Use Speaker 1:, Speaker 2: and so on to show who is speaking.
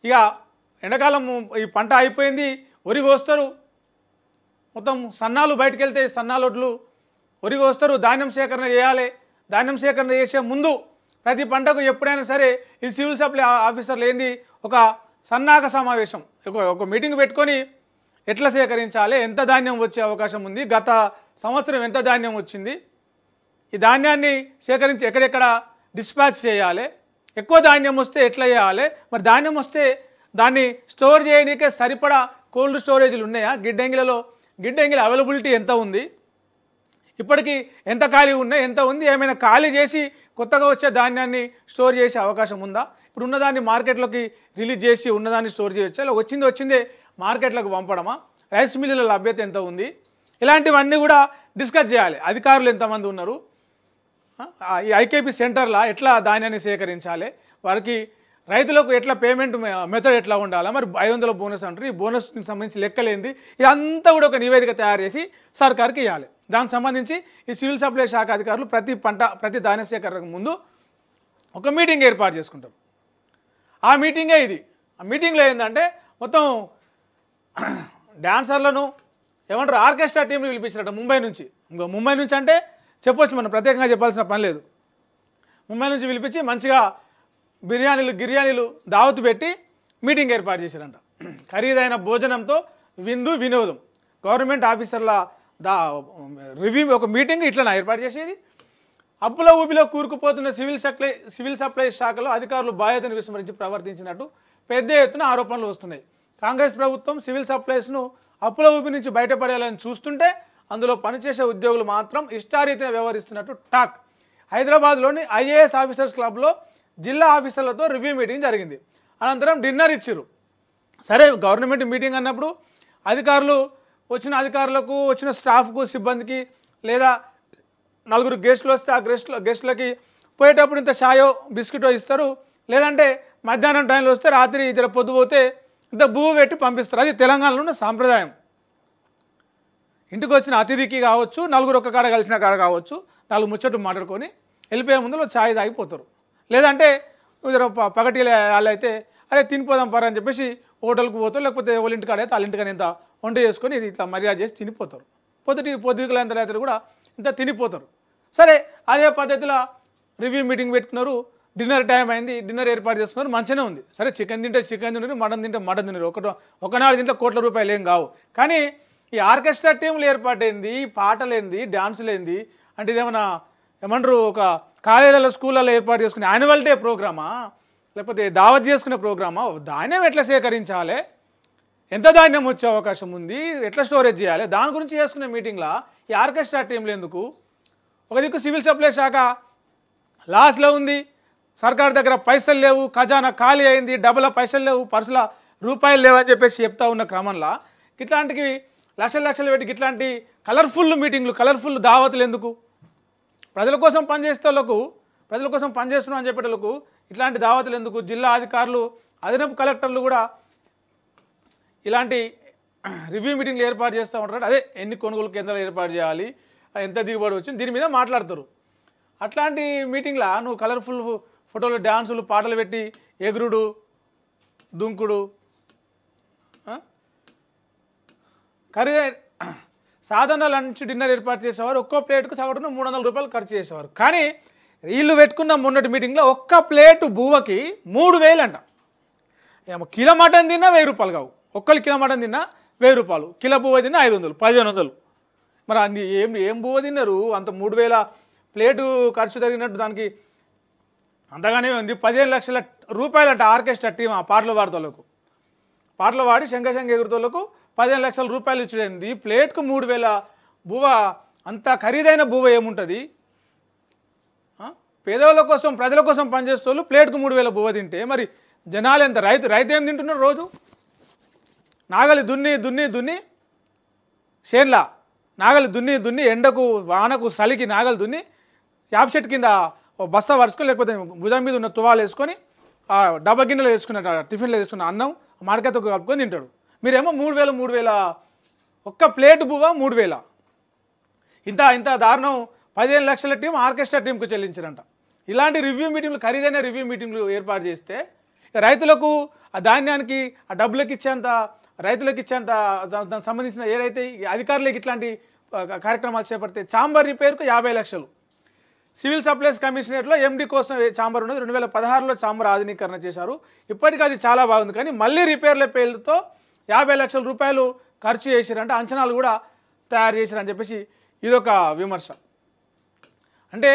Speaker 1: ఇక ఎండాకాలం ఈ పంట అయిపోయింది, వరి కోస్తారు, మొత్తం సన్నాలు బయటకు వెళ్తాయి, సన్నాలొడ్లు వరి కోస్తారు, ధాన్యం సేకరణ చేయాలి. ధాన్యం సేకరణ చేసే ముందు ప్రతి పంటకు ఎప్పుడైనా సరే ఈ సివిల్ సప్లై ఆఫీసర్లు ఏంది ఒక సన్నాహక సమావేశం, ఒక మీటింగ్ పెట్టుకొని ఎట్లా సేకరించాలి, ఎంత ధాన్యం వచ్చే అవకాశం ఉంది, గత సంవత్సరం ఎంత ధాన్యం వచ్చింది, ఈ ధాన్యాన్ని సేకరించి ఎక్కడెక్కడ డిస్పాచ్ చేయాలి, ఎక్కువ ధాన్యం వస్తే ఎట్లా చేయాలి, మరి ధాన్యం వస్తే దాన్ని స్టోర్ చేయడానికే సరిపడా కోల్డ్ స్టోరేజ్లు ఉన్నాయా, గిడ్డంగిల అవైలబిలిటీ ఎంత ఉంది, ఇప్పటికీ ఎంత ఖాళీ ఉన్నాయి, ఎంత ఉంది, ఏమైనా ఖాళీ చేసి కొత్తగా వచ్చే ధాన్యాన్ని స్టోర్ చేసే అవకాశం ఉందా, ఇప్పుడు ఉన్నదాన్ని మార్కెట్లోకి రిలీజ్ చేసి ఉన్నదాన్ని స్టోర్ చేయొచ్చా, ఇలా వచ్చిందే మార్కెట్లకు పంపడమా, రైస్ మిల్లుల లభ్యత ఎంత ఉంది, ఇలాంటివన్నీ కూడా డిస్కస్ చేయాలి. అధికారులు ఎంతమంది ఉన్నారు, ఈ ఐకేపీ సెంటర్లో ఎట్లా ధాన్యాన్ని సేకరించాలి, వారికి రైతులకు ఎట్లా పేమెంట్ మెథడ్ ఎట్లా ఉండాలి, మరి 500 బోనస్ అంటారు, ఈ బోనస్కి సంబంధించి లెక్కలేంది, ఇదంతా కూడా ఒక నివేదిక తయారు చేసి సర్కార్కి ఇవ్వాలి. దానికి సంబంధించి ఈ సివిల్ సప్లై శాఖ అధికారులు ప్రతి ధాన్య సేకరణకు ముందు ఒక మీటింగ్ ఏర్పాటు చేసుకుంటారు. ఆ మీటింగే ఇది. ఆ మీటింగ్లో ఏంటంటే మొత్తం డాన్సర్లను ఏమంటారు ఆర్కెస్ట్రా టీంని పిలిపించారట ముంబై నుంచి. ఇంకా ముంబై నుంచి అంటే చెప్పొచ్చు, మనం ప్రత్యేకంగా చెప్పాల్సిన పని లేదు. ముంబై నుంచి పిలిపించి మంచిగా గిర్యానీలు దావతు పెట్టి మీటింగ్ ఏర్పాటు చేశారంట. ఖరీదైన భోజనంతో వినోదం, గవర్నమెంట్ ఆఫీసర్ల రివ్యూ ఒక మీటింగ్ ఇట్లా ఏర్పాటు చేసేది. అప్పుల ఊబిలో కూరుకుపోతున్న సివిల్ సప్లై శాఖలో అధికారులు బాధ్యతను విస్మరించి ప్రవర్తించినట్టు పెద్ద ఎత్తున ఆరోపణలు వస్తున్నాయి. కాంగ్రెస్ ప్రభుత్వం సివిల్ సప్లైస్ను అప్పుల ఊబి నుంచి బయటపడేయాలని చూస్తుంటే అందులో పనిచేసే ఉద్యోగులు మాత్రం ఇష్టారీతిన వ్యవహరిస్తున్నట్టు టాక్. హైదరాబాద్లోని ఐఏఎస్ ఆఫీసర్స్ క్లబ్లో జిల్లా ఆఫీసర్లతో రివ్యూ మీటింగ్ జరిగింది. అనంతరం డిన్నర్ ఇచ్చారు. సరే, గవర్నమెంట్ మీటింగ్ అన్నప్పుడు అధికారులకు వచ్చిన స్టాఫ్కు సిబ్బందికి లేదా 4 గెస్టులు వస్తే ఆ గెస్టులకి పోయేటప్పుడు ఇంత చాయో బిస్కెటో ఇస్తారు, లేదంటే మధ్యాహ్నం టైంలో వస్తే రాత్రి ఇద్దరు పొద్దుపోతే ఇంత బువ్వ పెట్టి పంపిస్తారు. అది తెలంగాణలో ఉన్న సాంప్రదాయం. ఇంటికి వచ్చిన అతిథికి కావచ్చు, 4 ఒక్క కాడ కలిసిన కాడ కావచ్చు, 4 ముచ్చట్లు మాట్లాడుకొని వెళ్ళిపోయే ముందు చాయ్ తాగిపోతారు. లేదంటే పగటి వాళ్ళైతే అరే తినిపోదాం పరా అని చెప్పేసి హోటల్కి పోతారు, లేకపోతే వాళ్ళ ఇంటికాడ అయితే వాళ్ళ ఇంటికాడ ఇంత వంట చేసుకొని ఇది ఇట్లా మర్యాద చేసి తినిపోతారు. పొద్దుగలంత రైతులు కూడా ఇంత తినిపోతారు. సరే, అదే పద్ధతిలో రివ్యూ మీటింగ్ పెట్టుకున్నారు. డిన్నర్ టైం అయింది, డిన్నర్ ఏర్పాటు చేస్తున్నారు, మంచిగానే ఉంది. సరే, చికెన్ తింటే చికెన్ తిన్నారు, మటన్ తింటే మటన్ తిన్నారు, ఒకనాడు తింటే కోట్ల రూపాయలు ఏం కావు. కానీ ఈ ఆర్కెస్ట్రా టీంలు ఏర్పాటైంది, పాటలేంది, డాన్సులేంది అంటే ఏమంటారు ఒక కాలేజీలలో స్కూళ్ళలో ఏర్పాటు చేసుకునే యాన్యువల్ డే ప్రోగ్రామా, లేకపోతే దావత్ చేసుకునే ప్రోగ్రామా, ధాన్యం ఎట్లా సేకరించాలి, ఎంత ధాన్యం వచ్చే అవకాశం ఉంది, ఎట్లా స్టోరేజ్ చేయాలి, దాని గురించి చేసుకునే మీటింగ్లో ఈ ఆర్కెస్ట్రా టీంలు ఎందుకు? ఒక దిక్కు సివిల్ సప్లై శాఖ లాస్లో ఉంది, సర్కార్ దగ్గర పైసలు లేవు, ఖజానా ఖాళీ అయింది, డబ్బుల పైసలు లేవు, పర్సుల రూపాయలు లేవు అని చెప్పేసి చెప్తా ఉన్న క్రమంలో ఇట్లాంటివి లక్షలు పెట్టి ఇట్లాంటి కలర్ఫుల్ మీటింగ్లు, కలర్ఫుల్ దావతులు ఎందుకు? ప్రజల కోసం పనిచేస్తున్నాం అని చెప్పేటోళ్ళకు ఇట్లాంటి దావతులు ఎందుకు? జిల్లా అధికారులు, అదనపు కలెక్టర్లు కూడా ఇలాంటి రివ్యూ మీటింగ్లు ఏర్పాటు చేస్తూ ఉంటారు. అదే ఎన్ని కొనుగోలు కేంద్రాలు ఏర్పాటు చేయాలి, ఎంత దిగుబడి వచ్చింది, దీని మీద మాట్లాడతారు. అట్లాంటి మీటింగ్లో నువ్వు కలర్ఫుల్ ఫోటోలు, డ్యాన్సులు, పాటలు పెట్టి ఎగురుడు, దుంకుడు, సాధారణ లంచ్ డిన్నర్ ఏర్పాటు చేసేవారు. ఒక్కో ప్లేట్కు సగటున 300 రూపాయలు ఖర్చు చేసేవారు. కానీ వీళ్ళు పెట్టుకున్న మొన్నటి మీటింగ్లో ఒక్క ప్లేటు బువ్వకి 3000 అంట. కిలో మటన్ తిన్నా 1000 రూపాయలు కావు, ఒక్కరు కిలో మటన్ తిన్నా 1000 రూపాయలు, కిలో బువ్వ తిన్నా 500, 1500. మరి అన్ని ఏం బువ్వ తిన్నారు? అంత 3000 ప్లేటు ఖర్చు జరిగినట్టు దానికి అంతగానే ఉంది. 15 లక్షల రూపాయలంట ఆర్కెస్ట్రా టీం ఆ పాటలు పాడి శంఖ ఎగురుతోళ్ళకు 15 లక్షల రూపాయలు ఇచ్చేది. ప్లేట్కు 3000 బువ్వ, అంత ఖరీదైన బువ్వ ఏముంటుంది? పేదవాళ్ళ కోసం, ప్రజల కోసం పనిచేసే వాళ్ళు ప్లేట్కు 3000 బువ్వ తింటే మరి జనాలు ఎంత? రైతు ఏం తింటున్నారు? రోజు నాగలి దున్ని చేన్లా నాగలి దున్ని ఎండకు వానకు చలికి నాగలి దున్ని యాప్ చెట్టు కింద బస్తా వరుసుకొని, లేకపోతే భుజం మీద ఉన్న తువాలు వేసుకొని ఆ డబ్బా గిన్నెలో వేసుకున్న టిఫిన్లో వేసుకున్న అన్నం మామిడికాయతో కలుపుకొని తింటాడు. మీరేమో 3000 ఒక్క ప్లేట్ బువ్వ 3000. ఇంత దారుణం 15 లక్షల టీం ఆర్కెస్ట్రా టీంకు చెల్లించారంట. ఇలాంటి రివ్యూ మీటింగ్లు, ఖరీదైన రివ్యూ మీటింగ్లు ఏర్పాటు చేస్తే రైతులకు ఆ ధాన్యానికి ఆ డబ్బులకు ఇచ్చేంత రైతులకు ఇచ్చేంత దానికి సంబంధించిన ఏదైతే ఈ అధికారులకు ఇట్లాంటి కార్యక్రమాలు చేపడితే ఛాంబర్ రిపేర్కు 50 లక్షలు. సివిల్ సప్లైస్ కమిషనరేట్లో ఎండి కోసం ఛాంబర్ ఉన్నది 2016లో ఛాంబర్ ఆధునీకరణ చేశారు. ఇప్పటికీ అది చాలా బాగుంది, కానీ మళ్ళీ రిపేర్ల పేర్లతో 50 లక్షల రూపాయలు ఖర్చు చేశారంటే అంచనాలు కూడా తయారు చేశారని చెప్పేసి ఇదొక విమర్శ. అంటే